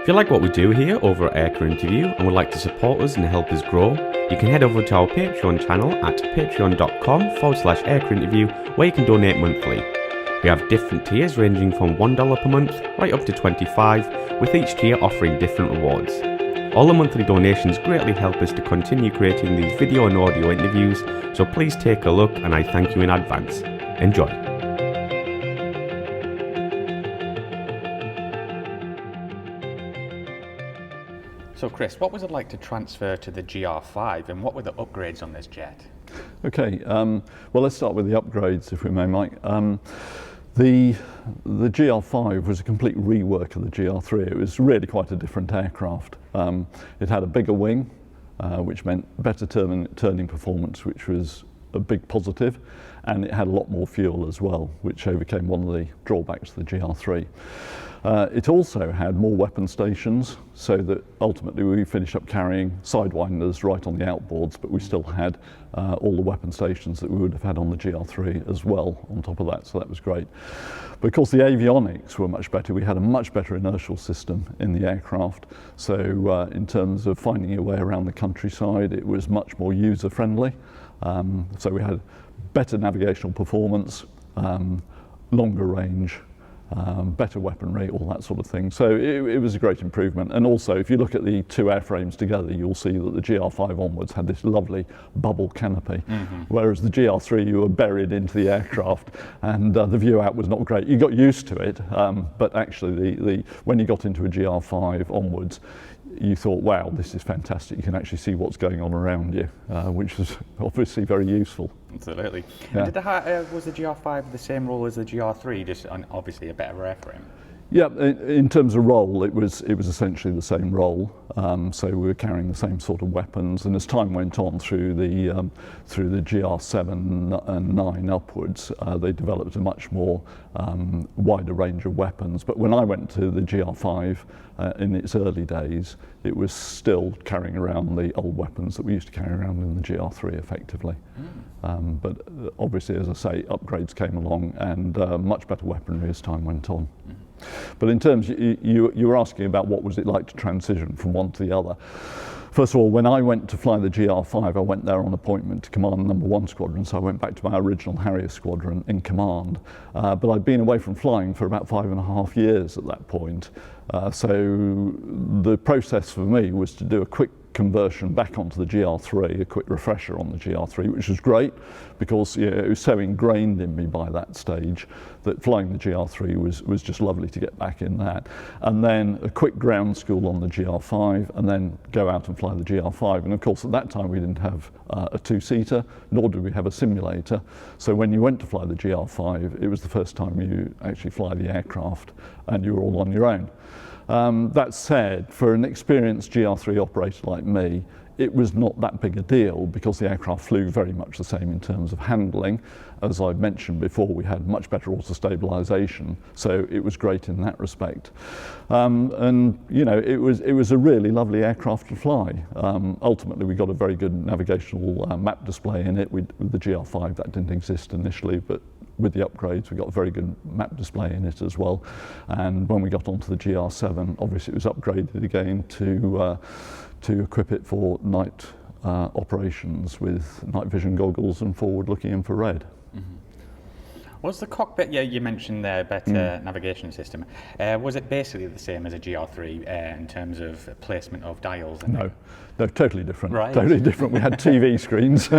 you like what we do here over at Aircrew Interview and would like to support us and help us grow, you can head over to our Patreon channel at patreon.com/Aircrew Interview, where you can donate monthly. We have different tiers ranging from $1 per month right up to $25, with each tier offering different rewards. All the monthly donations greatly help us to continue creating these video and audio interviews, so please take a look and I thank you in advance. Enjoy. So Chris, what was it like to transfer to the GR5 and what were the upgrades on this jet? Okay, well let's start with the upgrades if we may, Mike. The GR5 was a complete rework of the GR3. It was really quite a different aircraft. It had a bigger wing, which meant better turning performance, which was a big positive, and it had a lot more fuel as well, which overcame one of the drawbacks of the GR3. It also had more weapon stations, so that ultimately we finished up carrying sidewinders right on the outboards, but we still had all the weapon stations that we would have had on the GR3 as well on top of that, so that was great. Because the avionics were much better, we had a much better inertial system in the aircraft, so in terms of finding your way around the countryside, it was much more user-friendly. So we had better navigational performance, longer range, better weaponry, all that sort of thing. So it was a great improvement. And also, if you look at the two airframes together, you'll see that the GR5 onwards had this lovely bubble canopy, whereas the GR3 you were buried into the aircraft, and the view out was not great. You got used to it, but actually when you got into a GR5 onwards, you thought, wow, this is fantastic. You can actually see what's going on around you, which was obviously very useful. Absolutely. Yeah. And was the GR5 the same role as the GR3, just on obviously a better airframe? Yeah, in terms of role, it was essentially the same role. So we were carrying the same sort of weapons, and as time went on through the GR7 and 9 upwards, they developed a much more wider range of weapons. But when I went to the GR5 in its early days, it was still carrying around the old weapons that we used to carry around in the GR3 effectively. But obviously, as I say, upgrades came along and much better weaponry as time went on. But in terms, you were asking about what was it like to transition from one to the other. First of all, when I went to fly the GR5, I went there on appointment to command number 1 squadron, so I went back to my original Harrier squadron in command. But I'd been away from flying for about 5.5 years at that point. So the process for me was to do a quick conversion back onto the GR3, a quick refresher on the GR3, which was great because it was so ingrained in me by that stage that flying the GR3 was just lovely to get back in that. And then a quick ground school on the GR5 and then go out and fly the GR5. And of course at that time we didn't have a two-seater, nor did we have a simulator. So when you went to fly the GR5, it was the first time you actually fly the aircraft and you were all on your own. That said, for an experienced GR3 operator like me, it was not that big a deal because the aircraft flew very much the same in terms of handling. As I've mentioned before, we had much better auto-stabilisation, so it was great in that respect. And you know, it was a really lovely aircraft to fly. Ultimately, we got a very good navigational map display in it. With the GR5, that didn't exist initially, but with the upgrades, we got a very good map display in it as well. And when we got onto the GR7, obviously it was upgraded again to equip it for night operations with night vision goggles and forward-looking infrared. Was the cockpit, yeah, you mentioned there, better navigation system. Was it basically the same as a GR3 in terms of placement of dials? No, totally different. Right. Totally different. We had TV screens,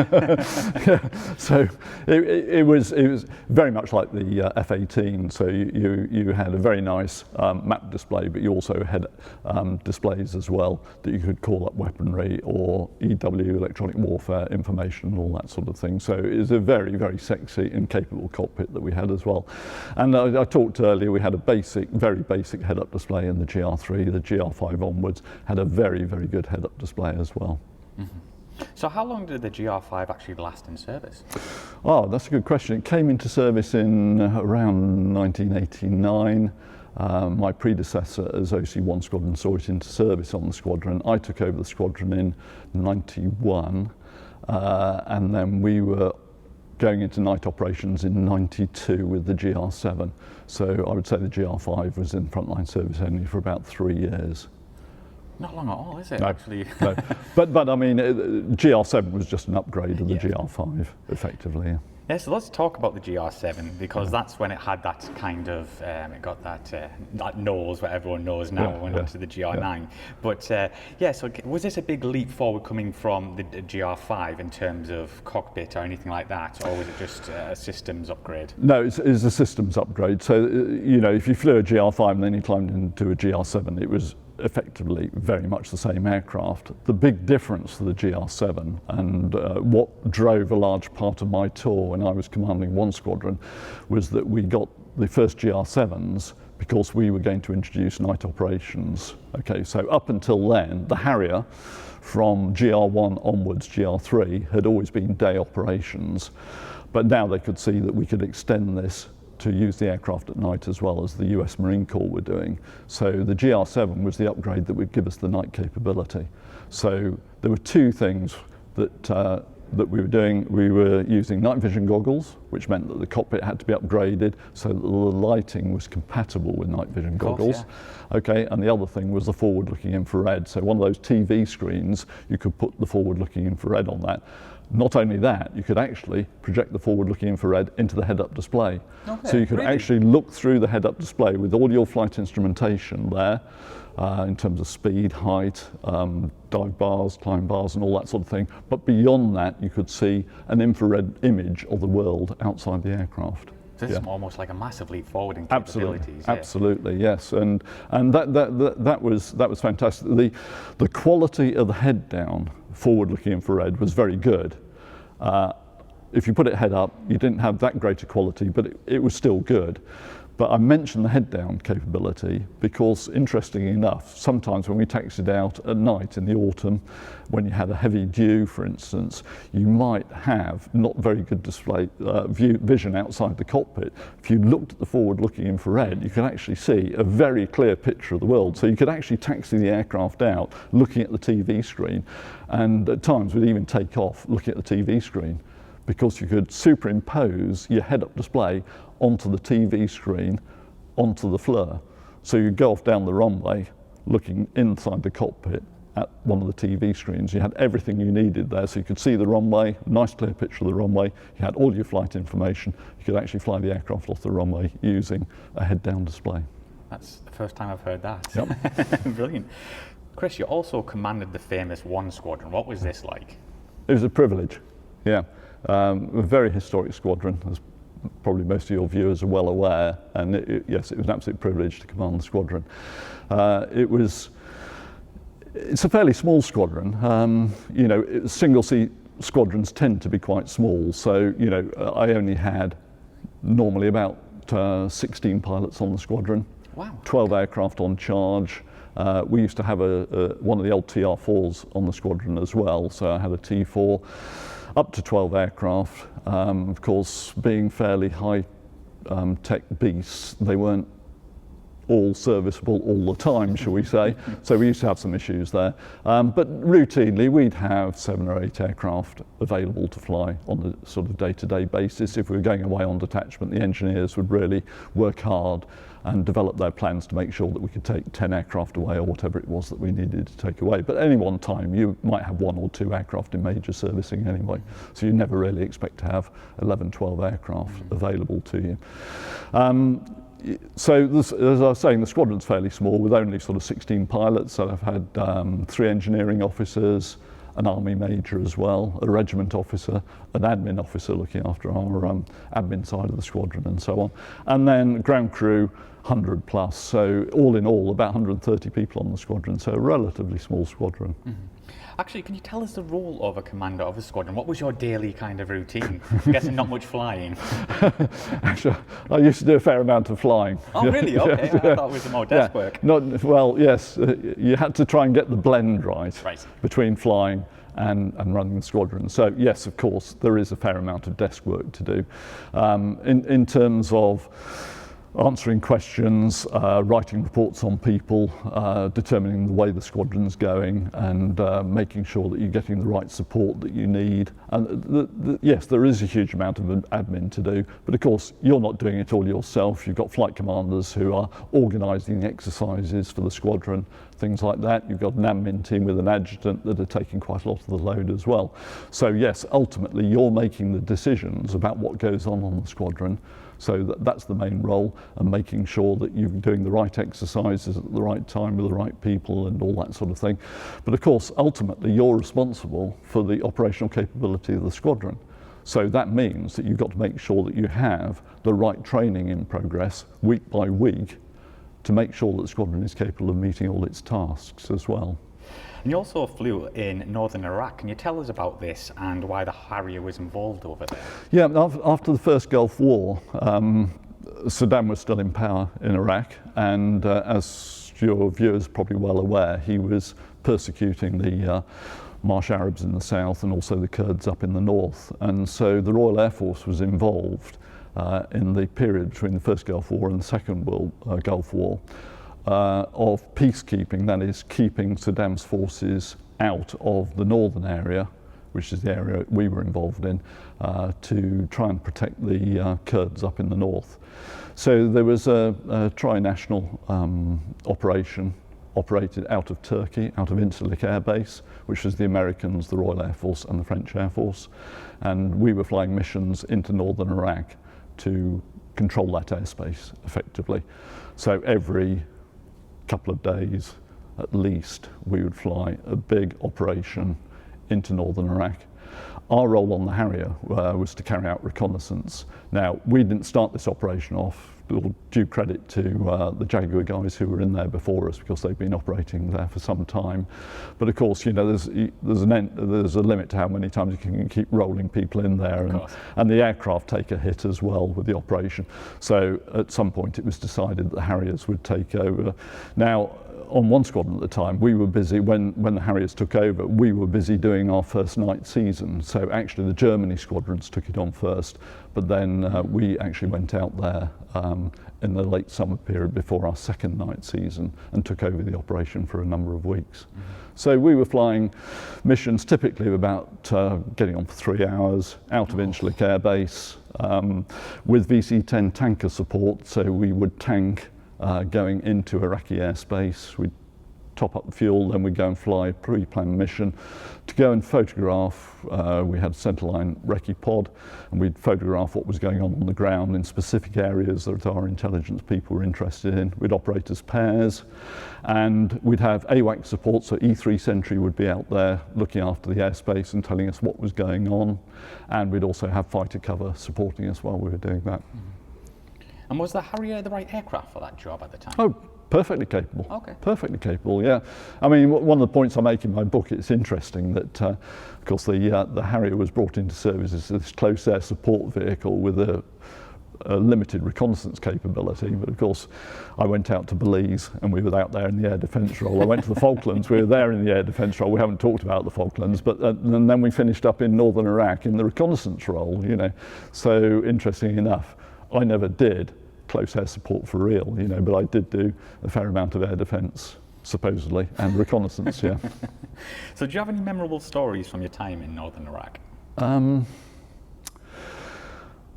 so it was very much like the F-18. So you had a very nice map display, but you also had displays as well that you could call up weaponry or EW, electronic warfare information, and all that sort of thing. So it was a very, very sexy and capable cockpit that we had as well. And I talked earlier, we had a very basic head-up display in the GR3. The GR5 onwards had a very, very good head-up display as well. So how long did the GR5 actually last in service? Oh, that's a good question. It came into service in around 1989. My predecessor as OC1 Squadron saw it into service on the squadron. I took over the squadron in 91, and then we were going into night operations in 92 with the GR7. So I would say the GR5 was in frontline service only for about 3 years. Not long at all, is it, No, actually? no. But I mean, GR7 was just an upgrade of the GR5, effectively. Yeah, so let's talk about the GR7, because that's when it had that kind of, it got that nose, what everyone knows now, when it went to the GR9. But so was this a big leap forward coming from the GR5 in terms of cockpit or anything like that, or was it just a systems upgrade? No, it's a systems upgrade. So, if you flew a GR5 and then you climbed into a GR7, it was effectively very much the same aircraft. The big difference to the GR7 and what drove a large part of my tour when I was commanding one squadron was that we got the first GR7s because we were going to introduce night operations. Okay, so up until then, the Harrier from GR1 onwards, GR3, had always been day operations, but now they could see that we could extend this to use the aircraft at night as well, as the US Marine Corps were doing. So the GR7 was the upgrade that would give us the night capability. So there were two things that we were doing. We were using night vision goggles, which meant that the cockpit had to be upgraded so that the lighting was compatible with night vision goggles. Yeah. Okay, and the other thing was the forward-looking infrared. So one of those TV screens, you could put the forward-looking infrared on that. Not only that, you could actually project the forward-looking infrared into the head-up display. Okay, so you could actually look through the head-up display with all your flight instrumentation there, in terms of speed, height, dive bars, climb bars and all that sort of thing. But beyond that, you could see an infrared image of the world outside the aircraft. So this is almost like a massive leap forward in capabilities. Absolutely, yes, and that was fantastic. The quality of the head down forward-looking infrared was very good. If you put it head up, you didn't have that great a quality, but it was still good. But I mentioned the head-down capability because, interestingly enough, sometimes when we taxied out at night in the autumn, when you had a heavy dew, for instance, you might have not very good display vision outside the cockpit. If you looked at the forward-looking infrared, you could actually see a very clear picture of the world. So you could actually taxi the aircraft out looking at the TV screen, and at times we'd even take off looking at the TV screen, because you could superimpose your head-up display onto the TV screen, onto the FLIR. So you go off down the runway, looking inside the cockpit at one of the TV screens. You had everything you needed there, so you could see the runway, nice clear picture of the runway. You had all your flight information. You could actually fly the aircraft off the runway using a head-down display. That's the first time I've heard that. Yep. Brilliant. Chris, you also commanded the famous One Squadron. What was this like? It was a privilege, yeah. A very historic squadron, as probably most of your viewers are well aware, and yes, it was an absolute privilege to command the squadron. It's a fairly small squadron. Single-seat squadrons tend to be quite small, so I only had normally about 16 pilots on the squadron. Wow. 12 aircraft on charge. We used to have one of the old TR4s on the squadron as well, so I had a T4. Up to 12 aircraft. Of course, being fairly high tech beasts, they weren't all serviceable all the time, shall we say. So we used to have some issues there. But routinely, we'd have 7 or 8 aircraft available to fly on a sort of day-to-day basis. If we were going away on detachment, the engineers would really work hard and develop their plans to make sure that we could take 10 aircraft away or whatever it was that we needed to take away. But at any one time, you might have 1 or 2 aircraft in major servicing anyway. So you never really expect to have 11, 12 aircraft available to you. So as I was saying, the squadron's fairly small with only sort of 16 pilots. So I've had 3 engineering officers, an army major as well, a regiment officer, an admin officer looking after our admin side of the squadron and so on. And then ground crew, 100 plus. So all in all, about 130 people on the squadron. So a relatively small squadron. Mm-hmm. Actually, can you tell us the role of a commander of a squadron? What was your daily kind of routine? I'm guessing not much flying. Actually, I used to do a fair amount of flying. Oh, really? Okay. I thought it was more desk work. Well, yes. You had to try and get the blend right. Between flying and running the squadron. So yes, of course, there is a fair amount of desk work to do. In terms of answering questions, writing reports on people, determining the way the squadron's going, and making sure that you're getting the right support that you need. And yes, there is a huge amount of admin to do, but of course you're not doing it all yourself. You've got flight commanders who are organising the exercises for the squadron. things like that. You've got an admin team with an adjutant that are taking quite a lot of the load as well. So yes, ultimately you're making the decisions about what goes on the squadron. So that's the main role, and making sure that you're doing the right exercises at the right time with the right people and all that sort of thing. But of course, ultimately, you're responsible for the operational capability of the squadron. So that means that you've got to make sure that you have the right training in progress week by week to make sure that the squadron is capable of meeting all its tasks as well. And you also flew in northern Iraq. Can you tell us about this and why the Harrier was involved over there? Yeah, after the first Gulf War, Saddam was still in power in Iraq, and as your viewers are probably well aware, he was persecuting the Marsh Arabs in the south and also the Kurds up in the north. And so the Royal Air Force was involved in the period between the first Gulf War and the second Gulf War. Of peacekeeping, that is, keeping Saddam's forces out of the northern area, which is the area we were involved in, to try and protect the Kurds up in the north. So there was a tri-national operation operated out of Turkey, out of Incirlik Air Base, which was the Americans, the Royal Air Force and the French Air Force. And we were flying missions into northern Iraq to control that airspace effectively. So every couple of days at least we would fly a big operation into northern Iraq. Our role on the Harrier was to carry out reconnaissance. Now, we didn't start this operation off, due credit to the Jaguar guys who were in there before us, because they've been operating there for some time. But of course, you know, there's a limit to how many times you can keep rolling people in there, and the aircraft take a hit as well with the operation. So at some point it was decided that the Harriers would take over. Now, on one squadron at the time, we were busy, when the Harriers took over, we were busy doing our first night season. So actually the Germany squadrons took it on first, but then we actually went out there in the late summer period before our second night season and took over the operation for a number of weeks. Mm-hmm. So we were flying missions typically of about getting on for 3 hours out of Incirlik Air Base with VC-10 tanker support, so we would tank going into Iraqi airspace. We'd top up the fuel, then we'd go and fly a pre-planned mission to go and photograph. We had a centerline recce pod, and we'd photograph what was going on the ground in specific areas that our intelligence people were interested in. We'd operate as pairs, and we'd have AWAC support, so E3 Sentry would be out there looking after the airspace and telling us what was going on, and we'd also have fighter cover supporting us while we were doing that. Mm-hmm. And was the Harrier the right aircraft for that job at the time? Oh, perfectly capable. Okay. Perfectly capable, yeah. I mean, one of the points I make in my book, it's interesting that, of course, the Harrier was brought into service as this close air support vehicle with a limited reconnaissance capability. But of course, I went out to Belize and we were out there in the air defence role. I went to the Falklands, we were there in the air defence role. We haven't talked about the Falklands, but and then we finished up in northern Iraq in the reconnaissance role, you know. So interesting enough, I never did close air support for real, you know, but I did do a fair amount of air defence, supposedly, and reconnaissance, yeah. So do you have any memorable stories from your time in northern Iraq?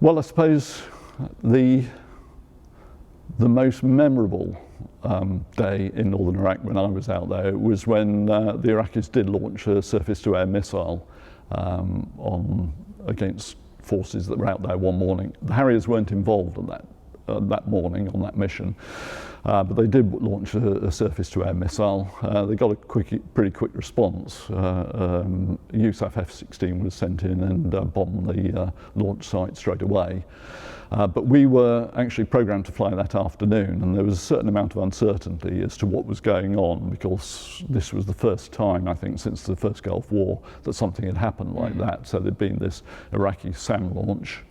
Well, I suppose the most memorable day in northern Iraq when I was out there was when the Iraqis did launch a surface-to-air missile against forces that were out there one morning. The Harriers weren't involved in that morning on that mission, but they did launch a surface-to-air missile. They got a pretty quick response. USAF F-16 was sent in and bombed the launch site straight away. But we were actually programmed to fly that afternoon, and there was a certain amount of uncertainty as to what was going on, because this was the first time, I think, since the first Gulf War that something had happened like that. So there'd been this Iraqi SAM launch,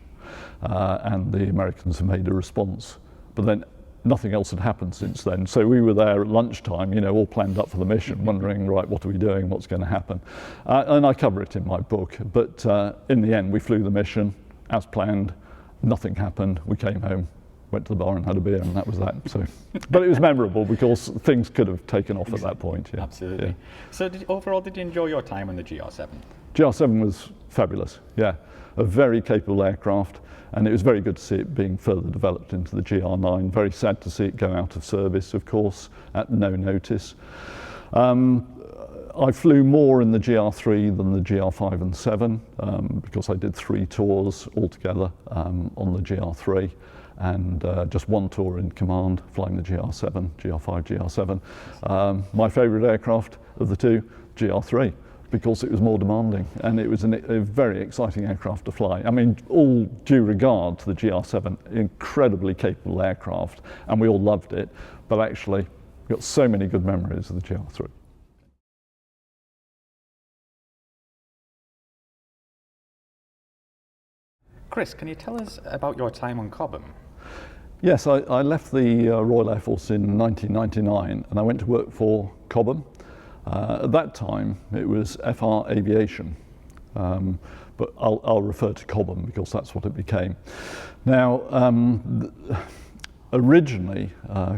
and the Americans had made a response. But then nothing else had happened since then. So we were there at lunchtime, you know, all planned up for the mission, wondering, right, what are we doing, what's going to happen? And I cover it in my book. But in the end, we flew the mission as planned. Nothing happened. We came home, went to the bar and had a beer, and that was that. So, but it was memorable because things could have taken off at that point. Yeah. Absolutely. Yeah. So overall, did you enjoy your time on the GR7? GR7 was fabulous, yeah. a very capable aircraft, and it was very good to see it being further developed into the GR9. Very sad to see it go out of service, of course, at no notice. I flew more in the GR3 than the GR5 and 7 because I did 3 tours altogether on the GR3 and just 1 tour in command flying the GR7, GR5, GR7. My favourite aircraft of the 2, GR3, because it was more demanding and it was a very exciting aircraft to fly. I mean, all due regard to the GR7, incredibly capable aircraft, and we all loved it, but actually we got so many good memories of the GR3. Chris, can you tell us about your time on Cobham? Yes, I left the Royal Air Force in 1999 and I went to work for Cobham. At that time it was FR Aviation, but I'll refer to Cobham because that's what it became. Now, originally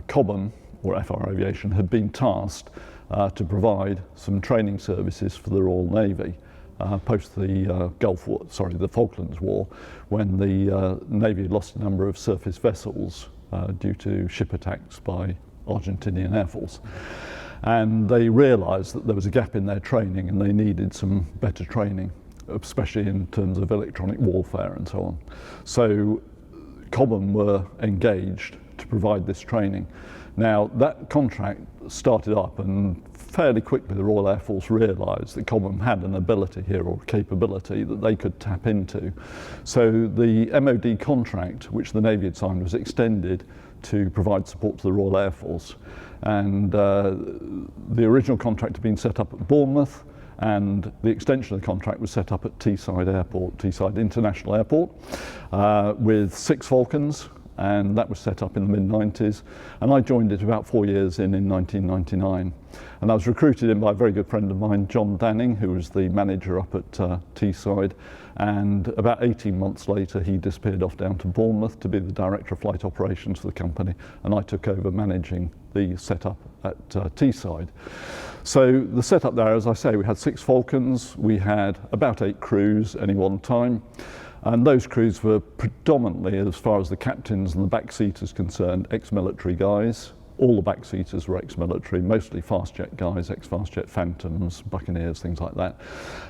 Cobham, or FR Aviation, had been tasked to provide some training services for the Royal Navy. Post the the Falklands War, when the Navy had lost a number of surface vessels due to ship attacks by Argentinian Air Force. And they realised that there was a gap in their training and they needed some better training, especially in terms of electronic warfare and so on. So Cobham were engaged to provide this training. Now that contract started up and fairly quickly the Royal Air Force realised that Cobham had an ability here, or capability, that they could tap into. So the MOD contract, which the Navy had signed, was extended to provide support to the Royal Air Force. And the original contract had been set up at Bournemouth, and the extension of the contract was set up at Teesside Airport, Teesside International Airport, with 6 Falcons, and that was set up in the mid-90s. And I joined it about 4 years in 1999. And I was recruited in by a very good friend of mine, John Danning, who was the manager up at Teesside. And about 18 months later, he disappeared off down to Bournemouth to be the Director of Flight Operations for the company. And I took over managing the setup at Teesside. So the setup there, as I say, we had 6 Falcons. We had about 8 crews any one time. And those crews were predominantly, as far as the captains and the backseaters concerned, ex-military guys. All the backseaters were ex-military, mostly fast-jet guys, ex-fast-jet Phantoms, Buccaneers, things like that.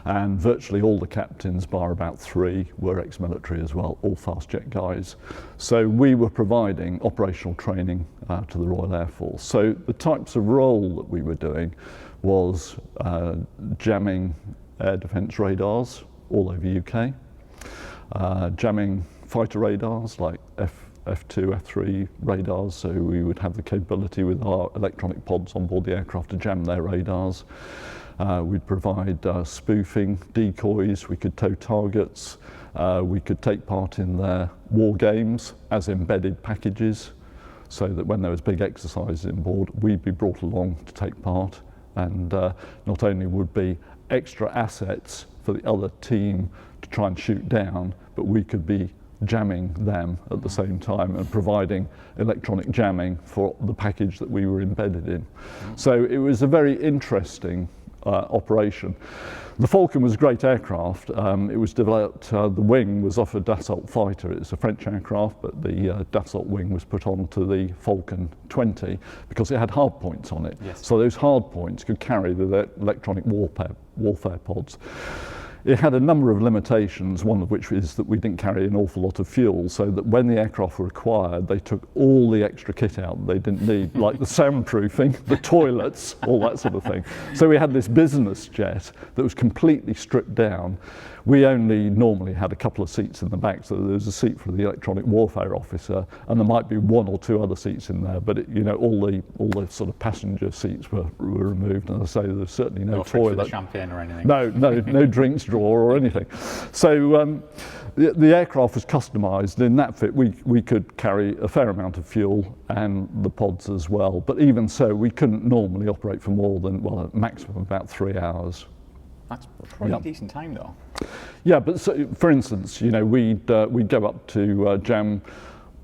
And virtually all the captains, bar about 3, were ex-military as well, all fast-jet guys. So we were providing operational training to the Royal Air Force. So the types of role that we were doing was jamming air defence radars all over UK, jamming fighter radars like F2, F3 radars, so we would have the capability with our electronic pods on board the aircraft to jam their radars. We'd provide spoofing, decoys, we could tow targets, we could take part in their war games as embedded packages, so that when there was big exercises on board, we'd be brought along to take part, and not only would be extra assets for the other team to try and shoot down, but we could be jamming them at the same time and providing electronic jamming for the package that we were embedded in. So it was a very interesting operation. The Falcon was a great aircraft. It was developed, the wing was off a Dassault fighter. It's a French aircraft, but the Dassault wing was put onto the Falcon 20 because it had hard points on it. Yes. So those hard points could carry the electronic warfare pods. It had a number of limitations, one of which is that we didn't carry an awful lot of fuel, so that when the aircraft were acquired, they took all the extra kit out that they didn't need, like the soundproofing, the toilets, all that sort of thing. So we had this business jet that was completely stripped down. We only normally had a couple of seats in the back, so there was a seat for the electronic warfare officer, and there might be 1 or 2 other seats in there, but all the sort of passenger seats were removed, and as I say, there's certainly no toilet. For the champagne or anything. No drinks drawer or anything. So the aircraft was customised. In that fit, we could carry a fair amount of fuel and the pods as well, but even so, we couldn't normally operate for more than, well, a maximum of about 3 hours. That's probably a decent time though. Yeah, but so, for instance, we'd go up to jam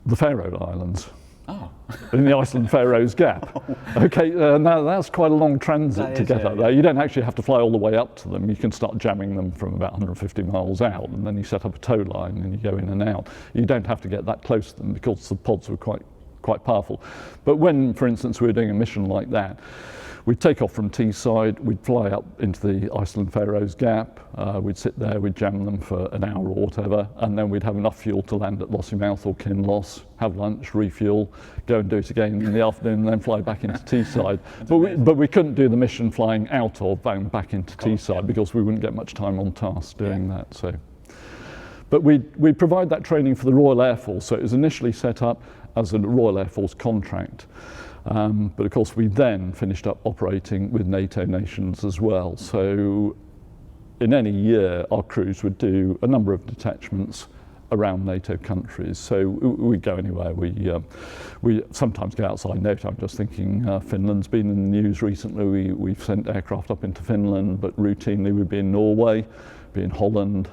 the Faroe Islands. Oh. in the Iceland-Faroes Gap. Okay, now that's quite a long transit to get up there. You don't actually have to fly all the way up to them. You can start jamming them from about 150 miles out, and then you set up a tow line and you go in and out. You don't have to get that close to them because the pods were quite powerful. But when, for instance, we were doing a mission like that, we'd take off from Teesside, we'd fly up into the Iceland-Faroes Gap, we'd sit there, we'd jam them for an hour or whatever, and then we'd have enough fuel to land at Lossiemouth or Kinloss, have lunch, refuel, go and do it again in the afternoon, and then fly back into Teesside. But we couldn't do the mission flying out of and back into Teesside because we wouldn't get much time on task doing that. So. But we provide that training for the Royal Air Force, so it was initially set up as a Royal Air Force contract. But of course we then finished up operating with NATO nations as well. So in any year our crews would do a number of detachments around NATO countries. So we'd go anywhere. We sometimes go outside NATO. I'm just thinking Finland's been in the news recently. We've sent aircraft up into Finland, but routinely we'd be in Norway, be in Holland,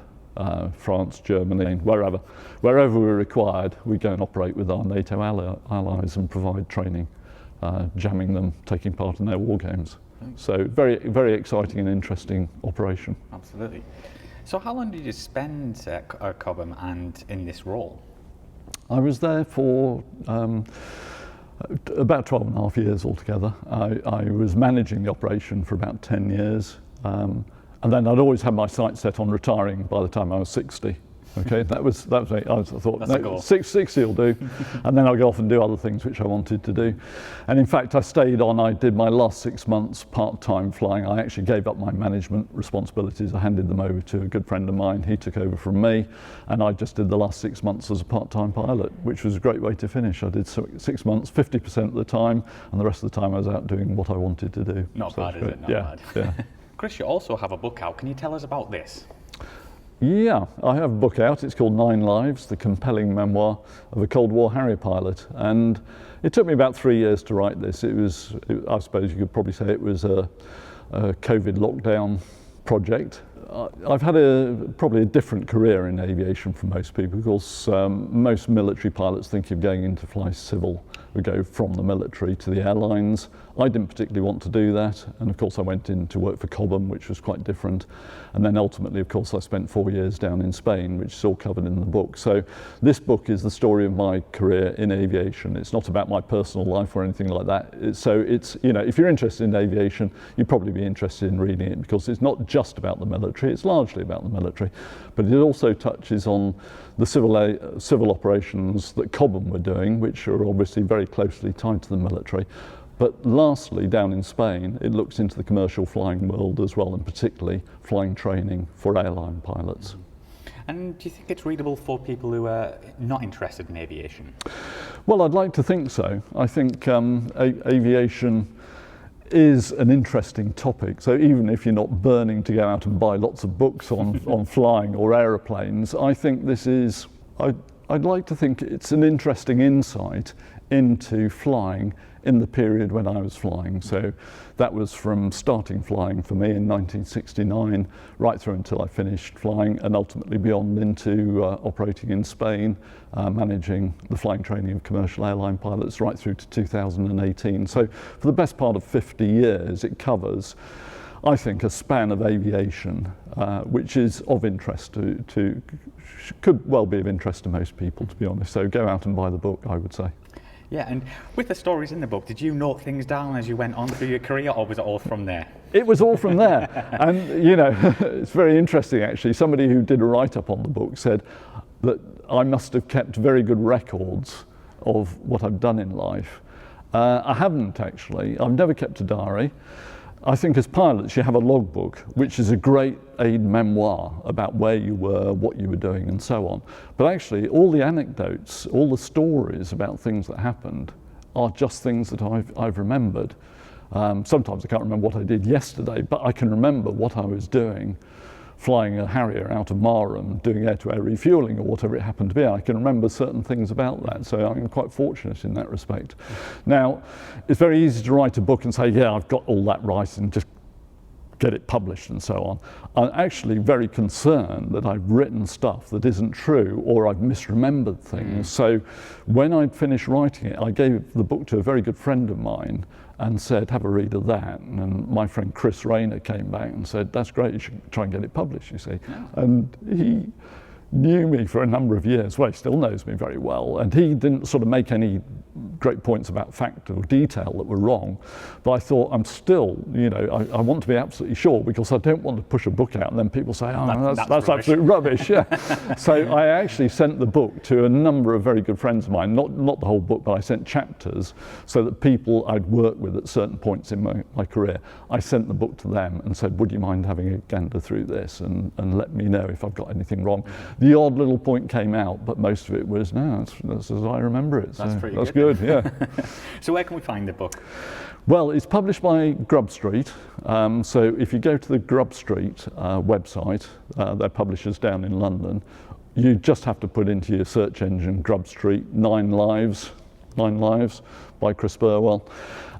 France, Germany, wherever we're required, we go and operate with our NATO allies and provide training. Jamming them, taking part in their war games. So very, very exciting and interesting operation. Absolutely. So how long did you spend at Cobham and in this role? I was there for about 12 and a half years altogether. I was managing the operation for about 10 years. And then I'd always had my sights set on retiring by the time I was 60. Okay, that was me. I thought, no, 60 will do, and then I'll go off and do other things which I wanted to do. And in fact, I stayed on. I did my last 6 months part-time flying. I actually gave up my management responsibilities. I handed them over to a good friend of mine. He took over from me, and I just did the last 6 months as a part-time pilot, which was a great way to finish. I did 6 months, 50% of the time, and the rest of the time I was out doing what I wanted to do. Not bad, is it? Not bad. Yeah. Chris, you also have a book out. Can you tell us about this? Yeah, I have a book out. It's called 9 Lives, the compelling memoir of a Cold War Harrier pilot. And it took me about 3 years to write this. I suppose you could probably say it was a COVID lockdown project. I've had probably a different career in aviation from most people because most military pilots think of going into fly civil. We go from the military to the airlines. I didn't particularly want to do that, and of course I went in to work for Cobham, which was quite different, and then ultimately of course I spent 4 years down in Spain, which is all covered in the book. So this book is the story of my career in aviation. It's not about my personal life or anything like that. It's you know, if you're interested in aviation, you'd probably be interested in reading it because it's not just about the military, it's largely about the military, but it also touches on the civil operations that Cobham were doing, which are obviously very closely tied to the military. But lastly, down in Spain, it looks into the commercial flying world as well, and particularly flying training for airline pilots. And do you think it's readable for people who are not interested in aviation? Well, I'd like to think so. I think aviation is an interesting topic. So even if you're not burning to go out and buy lots of books on flying or aeroplanes, I think this is, I'd like to think it's an interesting insight into flying in the period when I was flying. So that was from starting flying for me in 1969 right through until I finished flying, and ultimately beyond into operating in Spain, managing the flying training of commercial airline pilots right through to 2018. So for the best part of 50 years it covers, I think, a span of aviation which is of interest to could well be of interest to most people, to be honest. So go out and buy the book, I would say. Yeah, and with the stories in the book, did you note things down as you went on through your career, or was it all from there? It was all from there. And, you know, it's very interesting, actually. Somebody who did a write-up on the book said that I must have kept very good records of what I've done in life. I haven't, actually. I've never kept a diary. I think as pilots you have a logbook, which is a great aid memoir about where you were, what you were doing and so on. But actually all the anecdotes, all the stories about things that happened are just things that I've remembered. Sometimes I can't remember what I did yesterday, but I can remember what I was doing, flying a Harrier out of Marham, doing air-to-air refuelling or whatever it happened to be. I can remember certain things about that, so I'm quite fortunate in that respect. Now, it's very easy to write a book and say, yeah, I've got all that right, and just get it published and so on. I'm actually very concerned that I've written stuff that isn't true or I've misremembered things. So when I'd finished writing it, I gave the book to a very good friend of mine and said, have a read of that. And my friend Chris Rayner came back and said, that's great, you should try and get it published, you see. Yeah. And he knew me for a number of years. Well, he still knows me very well, and he didn't sort of make any great points about fact or detail that were wrong, but I thought, I'm still, you know, I want to be absolutely sure, because I don't want to push a book out and then people say, oh, that's absolute rubbish. Yeah. So I actually sent the book to a number of very good friends of mine, not the whole book, but I sent chapters, so that people I'd worked with at certain points in my career, I sent the book to them and said, would you mind having a gander through this and let me know if I've got anything wrong. The odd little point came out, but most of it was, no, that's as I remember it. So that's pretty that's good. Yeah. So where can we find the book? Well, it's published by Gr5. So if you go to the Gr5 website, they're publishers down in London, you just have to put into your search engine Gr5 9 Lives by Chris Burwell,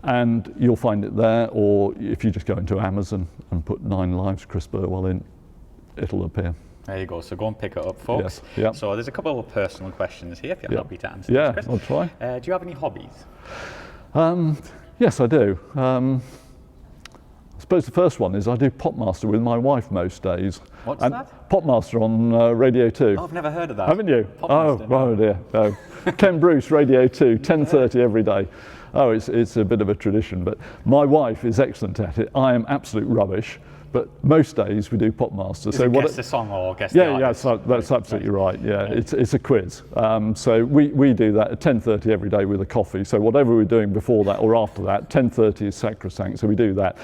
and you'll find it there. Or if you just go into Amazon and put 9 Lives Chris Burwell in, it'll appear. There you go. So go and pick it up, folks. Yes. Yep. So there's a couple of personal questions here, if you're happy to answer. Yeah, Chris. I'll try. Do you have any hobbies? Yes, I do. I suppose the first one is I do Popmaster with my wife most days. What's that? Popmaster on Radio 2. Oh, I've never heard of that. Haven't you? Popmaster, oh dear. No. Ken Bruce, Radio 2, 10:30 every day. Oh, it's a bit of a tradition, but my wife is excellent at it. I am absolute rubbish. But most days we do Popmaster. So guess the song or guess the artist? Yeah, that's absolutely right. Yeah, it's a quiz. So we do that at 10:30 every day with a coffee. So whatever we're doing before that or after that, 10:30 is sacrosanct. So we do that.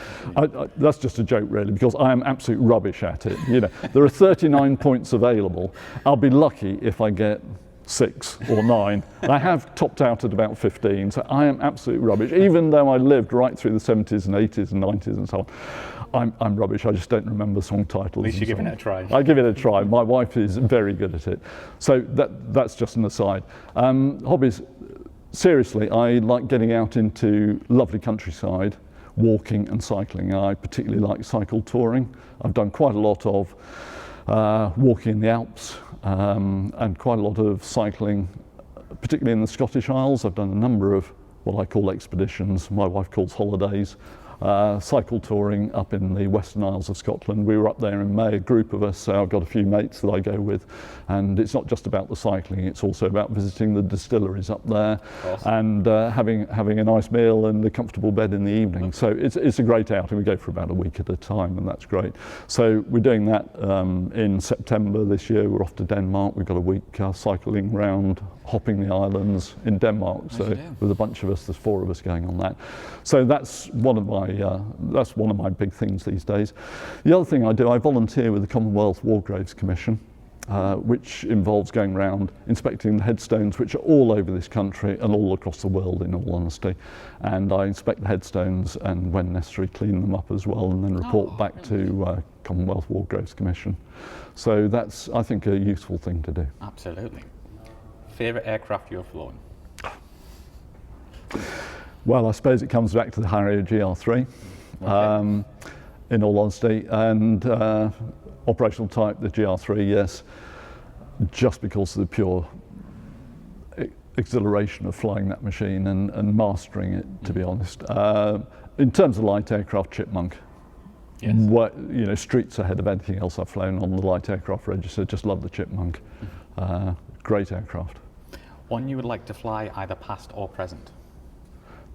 That's just a joke, really, because I am absolute rubbish at it. You know, there are 39 points available. I'll be lucky if I get 6 or 9. I have topped out at about 15, so I am absolute rubbish. Even though I lived right through the 70s and 80s and 90s and so on, I'm rubbish. I just don't remember song titles. At least you're giving it a try. I give it a try. My wife is very good at it. So that's just an aside. Hobbies, seriously, I like getting out into lovely countryside, walking and cycling. I particularly like cycle touring. I've done quite a lot of walking in the Alps and quite a lot of cycling, particularly in the Scottish Isles. I've done a number of what I call expeditions, my wife calls holidays. Cycle touring up in the Western Isles of Scotland. We were up there in May, a group of us, so I've got a few mates that I go with, and it's not just about the cycling, it's also about visiting the distilleries up there. Awesome. And having a nice meal and a comfortable bed in the evening. So it's a great outing. We go for about a week at a time, and that's great. So we're doing that in September this year. We're off to Denmark. We've got a week cycling round, hopping the islands in Denmark. So with a bunch of us, there's 4 of us going on that. So that's one of my big things these days. The other thing I do, I volunteer with the Commonwealth War Graves Commission, which involves going around inspecting the headstones, which are all over this country and all across the world, in all honesty. And I inspect the headstones and, when necessary, clean them up as well, and then report back to Commonwealth War Graves Commission. So that's, I think, a useful thing to do. Absolutely. Favourite aircraft you've flown? Well, I suppose it comes back to the Harrier GR3, okay. In all honesty, and operational type, the GR3, yes, just because of the pure exhilaration of flying that machine and mastering it, to be honest. In terms of light aircraft, Chipmunk. Yes. Streets ahead of anything else I've flown on the light aircraft register. Just love the Chipmunk. Great aircraft. One you would like to fly, either past or present?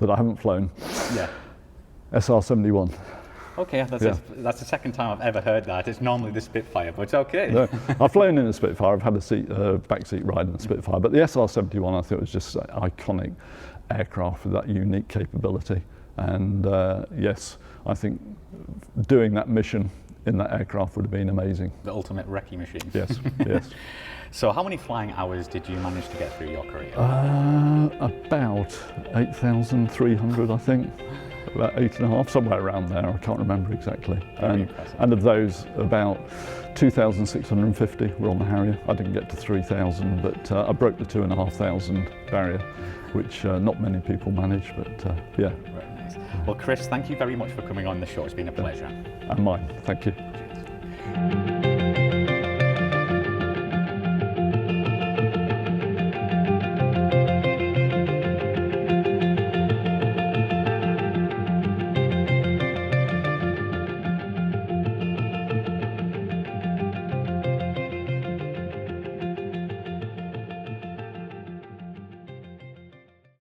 That I haven't flown? Yeah. SR-71. Okay, that's the second time I've ever heard that. It's normally the Spitfire, but it's okay. No, I've flown in a Spitfire. I've had a back seat ride in a Spitfire, but the SR-71 I thought was just an iconic aircraft with that unique capability. And yes, I think doing that mission in that aircraft would have been amazing. The ultimate recce machine. Yes, yes. So how many flying hours did you manage to get through your career? About 8,300, I think. About 8.5, somewhere around there. I can't remember exactly. And of those, about 2,650 were on the Harrier. I didn't get to 3,000, but I broke the 2,500 barrier, which not many people manage, but yeah. Right. nice. Well, Chris, thank you very much for coming on the show. It's been a pleasure. And mine. Thank you.